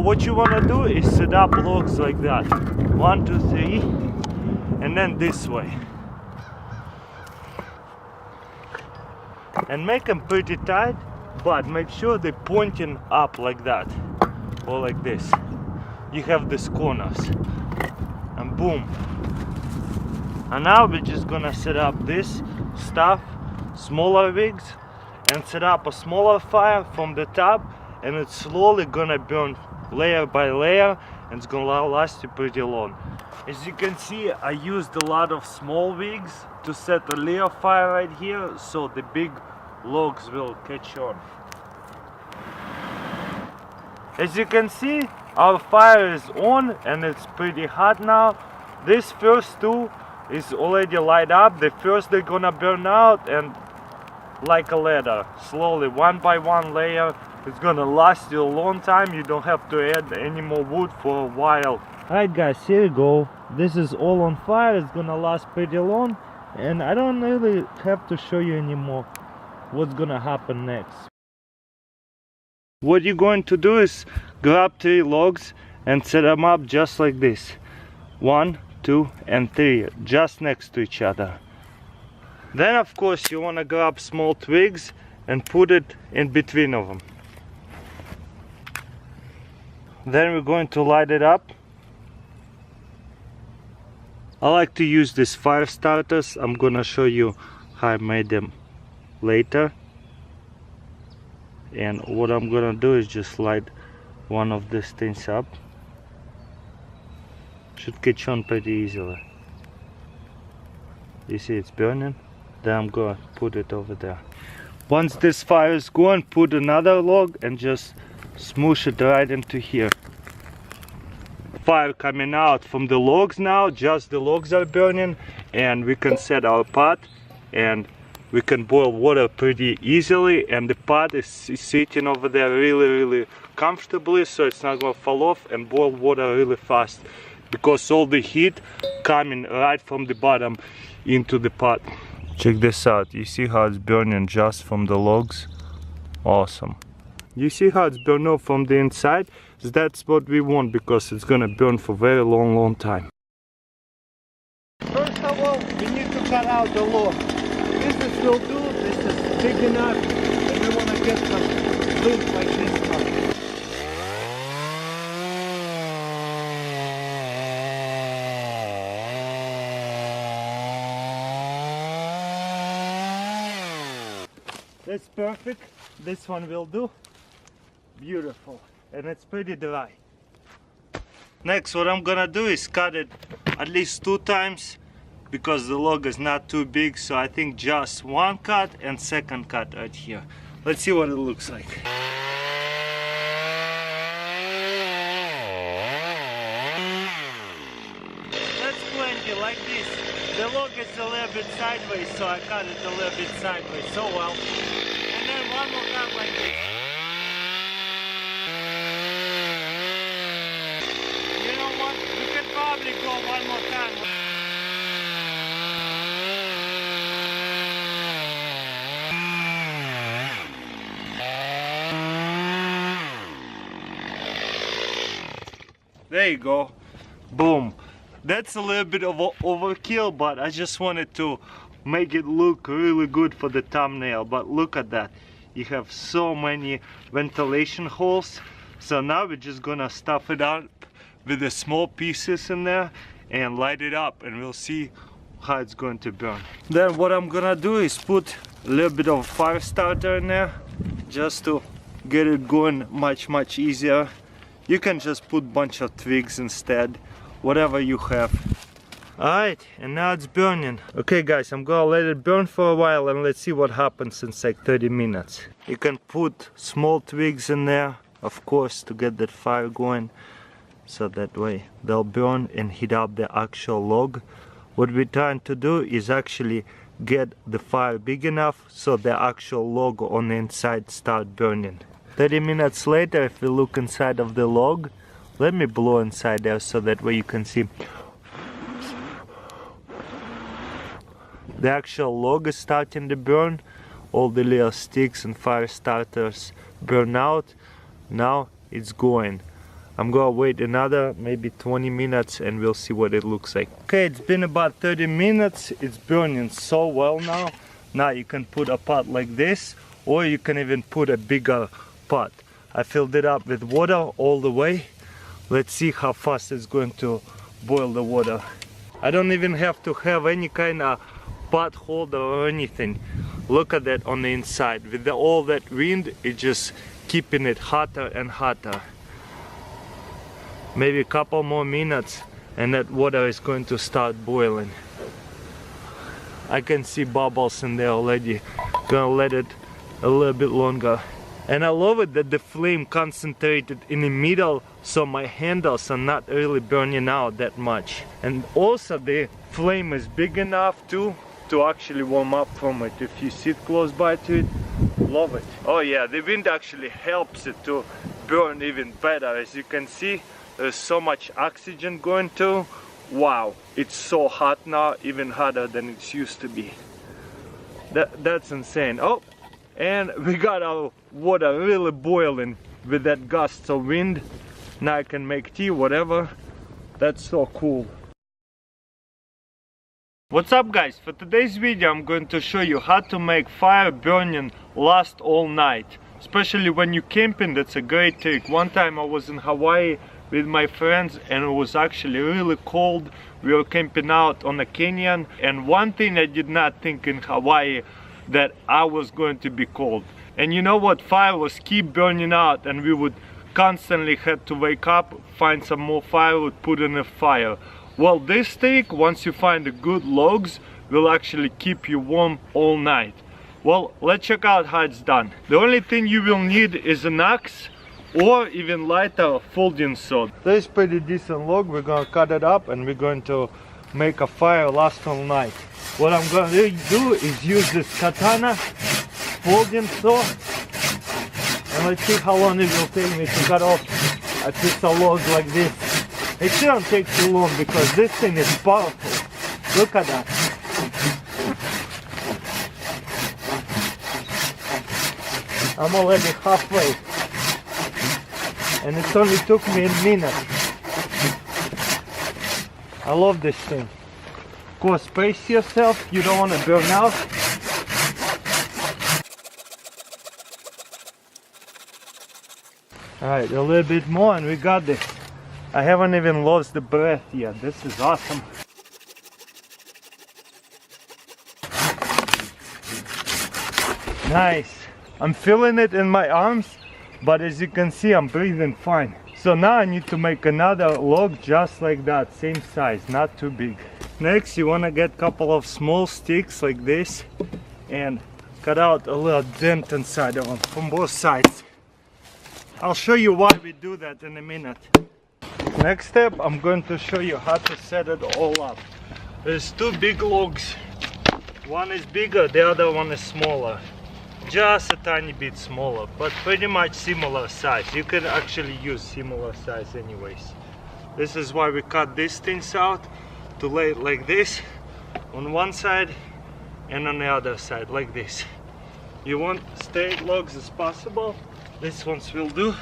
what you want to do is set up logs like that. 1, 2, 3, and then this way. And make them pretty tight, but make sure they're pointing up like that, or like this. You have these corners, and boom. And now we're just gonna set up this stuff, smaller wigs, and set up a smaller fire from the top, and it's slowly gonna burn layer by layer, and it's gonna last you pretty long. As you can see, I used a lot of small wigs to set a layer fire right here, so the big logs will catch on. As you can see, our fire is on and it's pretty hot now. This first two is already light up. The first they're gonna burn out, and like a ladder, slowly, one by one layer. It's gonna last you a long time. You don't have to add any more wood for a while. Alright guys, here you go. This is all on fire. It's gonna last pretty long, and I don't really have to show you anymore what's gonna happen next. What you're going to do is grab 3 logs and set them up just like this. 1, 2, and 3, just next to each other. Then of course you want to grab small twigs and put it in between of them. Then we're going to light it up. I like to use these fire starters. I'm gonna show you how I made them later. And what I'm gonna do is just light one of these things up. Should catch on pretty easily. You see it's burning. Then I'm gonna put it over there. Once this fire is going, put another log and just smoosh it right into here. Fire coming out from the logs now, just the logs are burning, and we can set our pot and we can boil water pretty easily, and the pot is sitting over there really comfortably, so it's not gonna fall off, and boil water really fast because all the heat coming right from the bottom into the pot. Check this out. You see how it's burning just from the logs? Awesome. You see how it's burning off from the inside? That's what we want, because it's gonna burn for a very long time. First of all, we need to cut out the log. This will do. This is big enough, and we want to get some loop like this one. That's perfect. This one will do. Beautiful. And it's pretty dry. Next, what I'm gonna do is cut it at least 2 times, because the log is not too big, so I think just 1 cut and 2nd cut right here. Let's see what it looks like. That's plenty, like this. The log is a little bit sideways, so I cut it a little bit sideways, so well. And then 1 more cut like this. You know what? We can probably go 1 more time. There you go. Boom. That's a little bit of overkill, but I just wanted to make it look really good for the thumbnail. But look at that. You have so many ventilation holes. So now we're just gonna stuff it out with the small pieces in there and light it up, and we'll see how it's going to burn. Then what I'm gonna do is put a little bit of fire starter in there, just to get it going much easier. You can just put a bunch of twigs instead, whatever you have. Alright, and now it's burning. Okay guys, I'm gonna let it burn for a while, and let's see what happens in like 30 minutes. You can put small twigs in there, of course, to get that fire going, so that way they'll burn and heat up the actual log. What we're trying to do is actually get the fire big enough so the actual log on the inside start burning. 30 minutes later, if we look inside of the log, let me blow inside there so that way you can see. The actual log is starting to burn. All the little sticks and fire starters burn out. Now it's going. I'm gonna wait another maybe 20 minutes and we'll see what it looks like. Okay, it's been about 30 minutes. It's burning so well now. Now you can put a pot like this, or you can even put a bigger pot. I filled it up with water all the way. Let's see how fast it's going to boil the water. I don't even have to have any kind of pot holder or anything. Look at that on the inside. With all that wind, it's just keeping it hotter and hotter. Maybe a couple more minutes and that water is going to start boiling. I can see bubbles in there already. Gonna let it a little bit longer. And I love it that the flame concentrated in the middle, so my handles are not really burning out that much. And also the flame is big enough too to actually warm up from it. If you sit close by to it, love it. Oh yeah, the wind actually helps it to burn even better. As you can see, there's so much oxygen going to. Wow, it's so hot now, even hotter than it used to be. That's insane. Oh, and we got our water really boiling with that gusts of wind. Now I can make tea, whatever. That's so cool. What's up guys? For today's video I'm going to show you how to make fire burning last all night. Especially when you're camping, that's a great trick. One time I was in Hawaii with my friends and it was actually really cold. We were camping out on a canyon, and one thing I did not think in Hawaii, that I was going to be cold. And you know what? Fire was keep burning out and we would constantly have to wake up, find some more firewood, put in a fire. Well, this trick, once you find the good logs, will actually keep you warm all night. Well, let's check out how it's done. The only thing you will need is an axe or even lighter folding saw. This is pretty decent log. We're gonna cut it up and we're going to make a fire last all night. What I'm gonna do is use this katana folding saw, and let's see how long it will take me to cut off a piece of log like this. It shouldn't take too long because this thing is powerful. Look at that. I'm already halfway, and it only took me a minute. I love this thing. Of course, pace yourself, you don't want to burn out. Alright, a little bit more and we got this. I haven't even lost the breath yet. This is awesome. Nice. I'm feeling it in my arms, but as you can see, I'm breathing fine. So now I need to make another log just like that, same size, not too big. Next, you want to get a couple of small sticks like this and cut out a little dent inside of them from both sides. I'll show you why we do that in a minute. Next step, I'm going to show you how to set it all up. There's two big logs. One is bigger, the other one is smaller. Just a tiny bit smaller, but pretty much similar size. You can actually use similar size anyways. This is why we cut these things out, to lay it like this on one side and on the other side like this. You want straight logs as possible. This ones will do,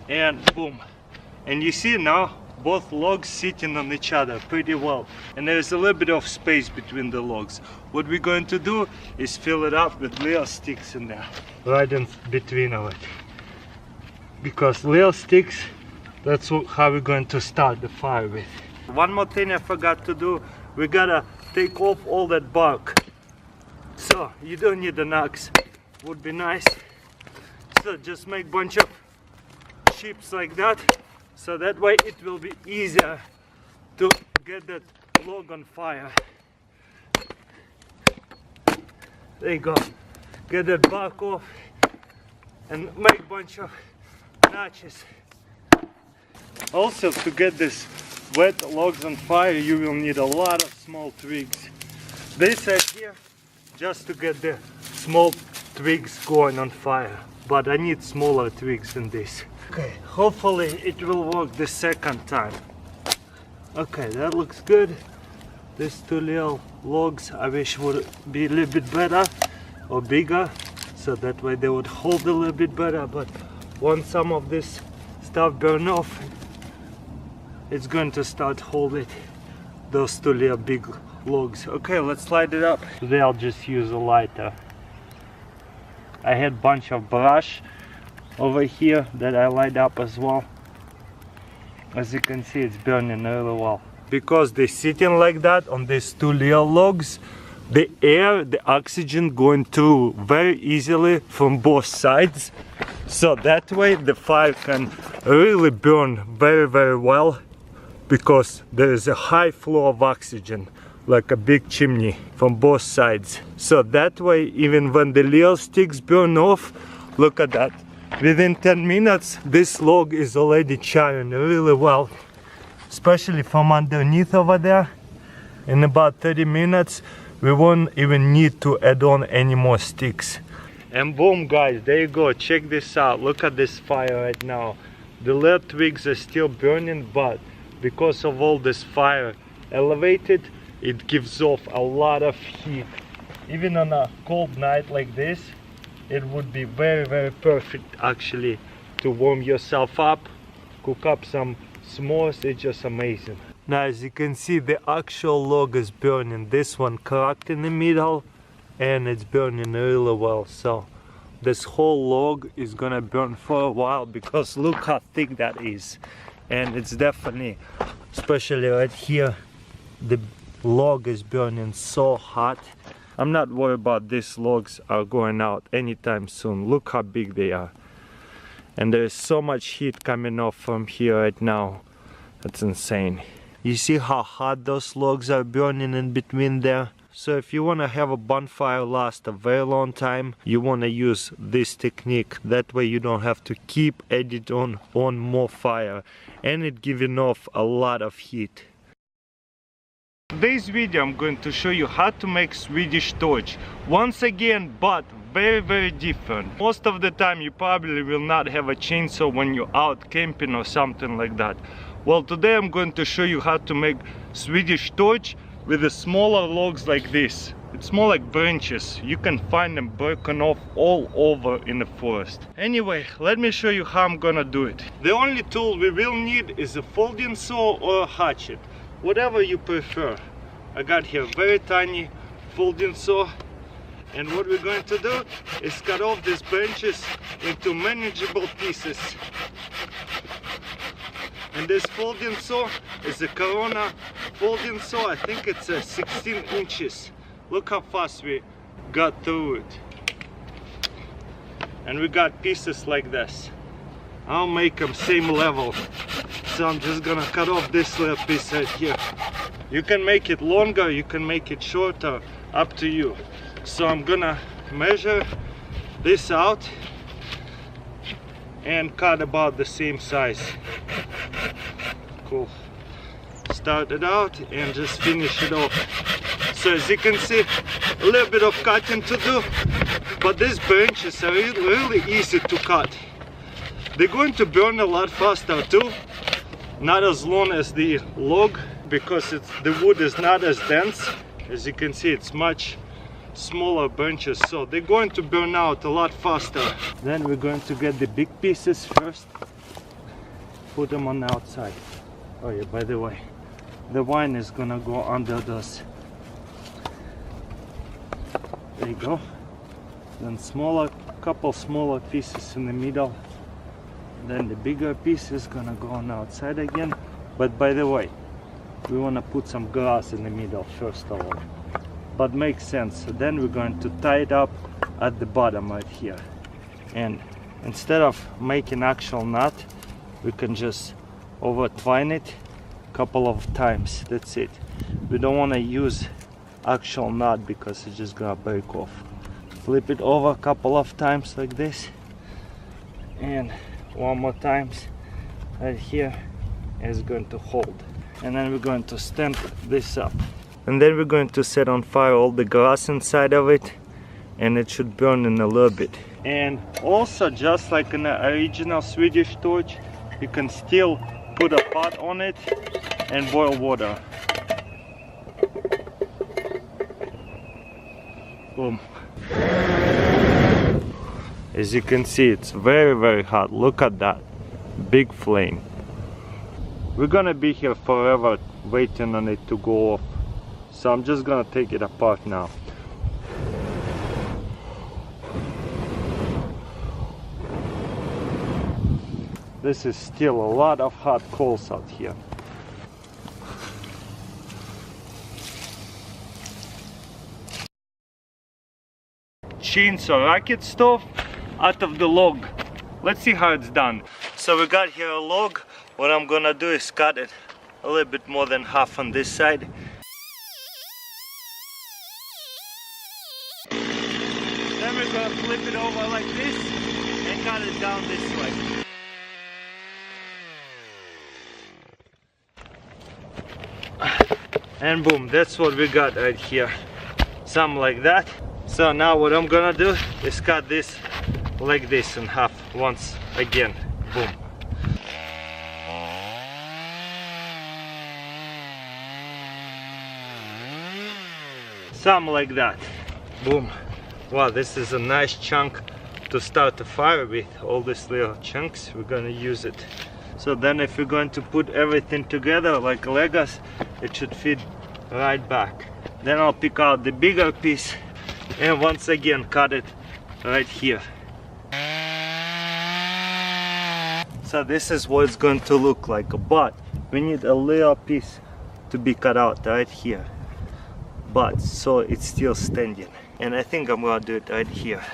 and boom. And you see now both logs sitting on each other pretty well, and there's a little bit of space between the logs. What we're going to do is fill it up with little sticks in there, right in between of it, because little sticks, that's how we're going to start the fire with. One more thing I forgot to do, we gotta take off all that bark. So you don't need an axe, would be nice. So just make a bunch of chips like that, so that way it will be easier to get that log on fire. There you go. Get that bark off and make a bunch of notches. Also, to get this wet logs on fire, you will need a lot of small twigs. This right here, just to get the small twigs going on fire. But I need smaller twigs than this. Okay, hopefully it will work the second time. Okay, that looks good. These two little logs I wish would be a little bit better or bigger, so that way they would hold a little bit better, but want some of this stuff burn off, it's going to start holding those two little big logs. Okay, let's light it up. Today I'll just use a lighter. I had bunch of brush over here that I light up as well. As you can see, it's burning really well. Because they're sitting like that on these two little logs, the air, the oxygen going through very easily from both sides. So that way the fire can really burn very well, because there is a high flow of oxygen, like a big chimney from both sides. So that way, even when the little sticks burn off, look at that. Within 10 minutes, this log is already charring really well, especially from underneath over there. In about 30 minutes, we won't even need to add on any more sticks. And boom, guys, there you go. Check this out. Look at this fire right now. The little twigs are still burning, but because of all this fire elevated, it gives off a lot of heat. Even on a cold night like this, it would be very perfect actually to warm yourself up, cook up some s'mores. It's just amazing. Now as you can see, the actual log is burning. This one cracked in the middle and it's burning really well. So this whole log is gonna burn for a while, because look how thick that is. And it's definitely, especially right here, the log is burning so hot. I'm not worried about these logs are going out anytime soon. Look how big they are. And there's so much heat coming off from here right now. That's insane. You see how hot those logs are burning in between there? So if you want to have a bonfire last a very long time, you want to use this technique. That way you don't have to keep adding on more fire, and it giving off a lot of heat. In today's video I'm going to show you how to make Swedish torch. Once again, but very different. Most of the time you probably will not have a chainsaw when you're out camping or something like that. Well, today I'm going to show you how to make Swedish torch with the smaller logs like this. It's more like branches. You can find them broken off all over in the forest. Anyway, let me show you how I'm gonna do it. The only tool we will need is a folding saw or a hatchet, whatever you prefer. I got here a very tiny folding saw, and what we're going to do is cut off these branches into manageable pieces. And this folding saw is a Corona folding saw. I think it's 16 inches. Look how fast we got through it. And we got pieces like this. I'll make them same level. So I'm just gonna cut off this little piece right here. You can make it longer, you can make it shorter, up to you. So I'm gonna measure this out and cut about the same size. Cool. Start it out and just finish it off. So as you can see, a little bit of cutting to do, but these branches are really easy to cut. They're going to burn a lot faster too, not as long as the log, because the wood is not as dense. As you can see, it's much smaller branches, so they're going to burn out a lot faster. Then we're going to get the big pieces first, put them on the outside. Oh yeah, by the way, the vine is gonna go under those. There you go. Then couple smaller pieces in the middle. Then the bigger piece is gonna go on the outside again. But by the way, we wanna put some grass in the middle first of all. But makes sense. So then we're going to tie it up at the bottom right here. And instead of making actual knot, we can just over twine it a couple of times. That's it. We don't want to use actual knot because it's just gonna break off. Flip it over a couple of times like this, and one more times right here, and it's going to hold. And then we're going to stand this up, and then we're going to set on fire all the grass inside of it, and it should burn in a little bit. And also, just like in the original Swedish torch, you can still put a pot on it and boil water. Boom. As you can see, it's very hot. Look at that. big flame. We're gonna be here forever waiting on it to go off. So I'm just gonna take it apart now. This is still a lot of hot coals out here. Chainsaw rocket stove out of the log. Let's see how it's done. So we got here a log. What I'm gonna do is cut it a little bit more than half on this side. Then we're gonna flip it over like this and cut it down this way. And boom, that's what we got right here. Something like that. So now what I'm gonna do is cut this like this in half once again. Boom. Something like that. Boom. Wow, this is a nice chunk to start a fire with. All these little chunks, we're gonna use it. So then if we're going to put everything together like Legos, it should fit right back. Then I'll pick out the bigger piece and once again cut it right here. So this is what it's going to look like, but we need a little piece to be cut out right here, but so it's still standing, and I think I'm gonna do it right here.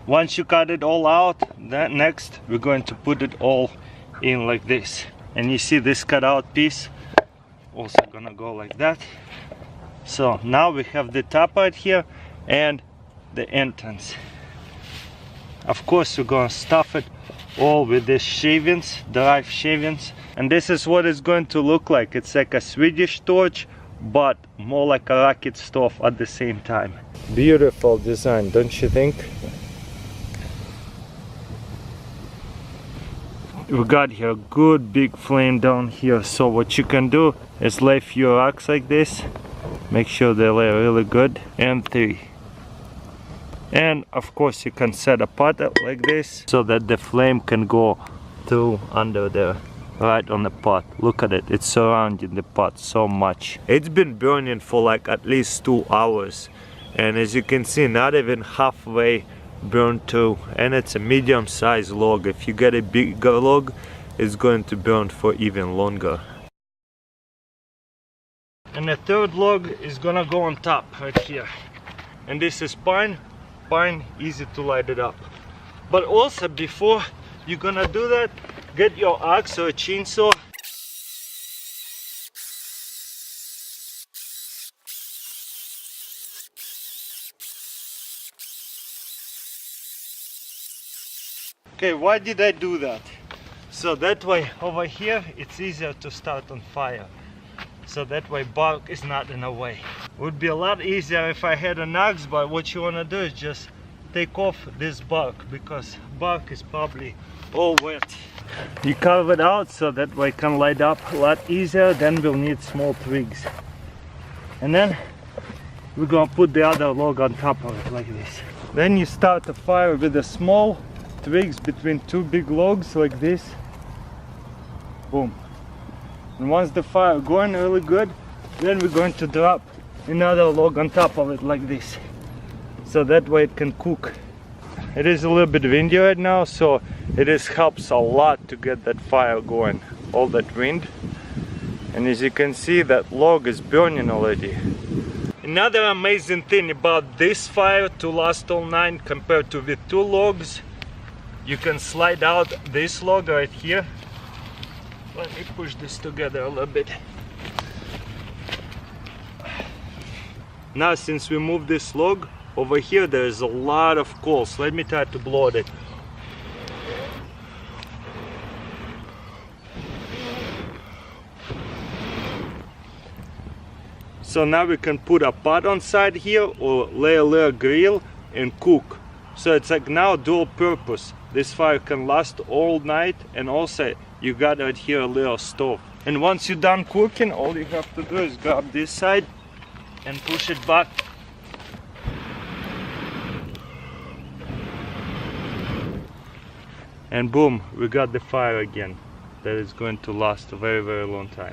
Once you cut it all out, then next we're going to put it all in like this, and you see this cut out piece also gonna go like that. So now we have the top right here and the entrance. Of course we're gonna stuff it all with these shavings, dry shavings, and this is what it's going to look like. It's like a Swedish torch, but more like a rocket stove at the same time. Beautiful design, don't you think? We got here a good big flame down here, so what you can do is lay few rocks like this, make sure they lay really good, and 3. And of course you can set a pot up like this so that the flame can go through under there, right on the pot. Look at it, it's surrounding the pot so much. It's been burning for like at least 2 hours, and as you can see, not even halfway burned through, and it's a medium-sized log. If you get a bigger log, it's going to burn for even longer. And the third log is gonna go on top right here, and this is pine. Pine, easy to light it up. But also before you're gonna do that, get your axe or a chainsaw. Okay, why did I do that? So that way over here it's easier to start on fire. So that way bark is not in the way. Would be a lot easier if I had an axe, but what you want to do is just take off this bark, because bark is probably all wet. You carve it out so that way it can light up a lot easier. Then we'll need small twigs, and then we're gonna put the other log on top of it like this. Then you start the fire with the small twigs between 2 big logs like this. Boom. And once the fire going really good, then we're going to drop another log on top of it like this, so that way it can cook. It is a little bit windy right now, so it helps a lot to get that fire going, all that wind. And as you can see, that log is burning already. Another amazing thing about this fire to last all night compared to with 2 logs, you can slide out this log right here. Let me push this together a little bit. Now since we moved this log over here, there is a lot of coals. Let me try to blow it. So now we can put a pot on side here or lay a little grill and cook. So it's like now dual purpose. This fire can last all night, and also you got right here a little stove. And once you're done cooking, all you have to do is grab this side and push it back. and boom, we got the fire again that is going to last a very long time.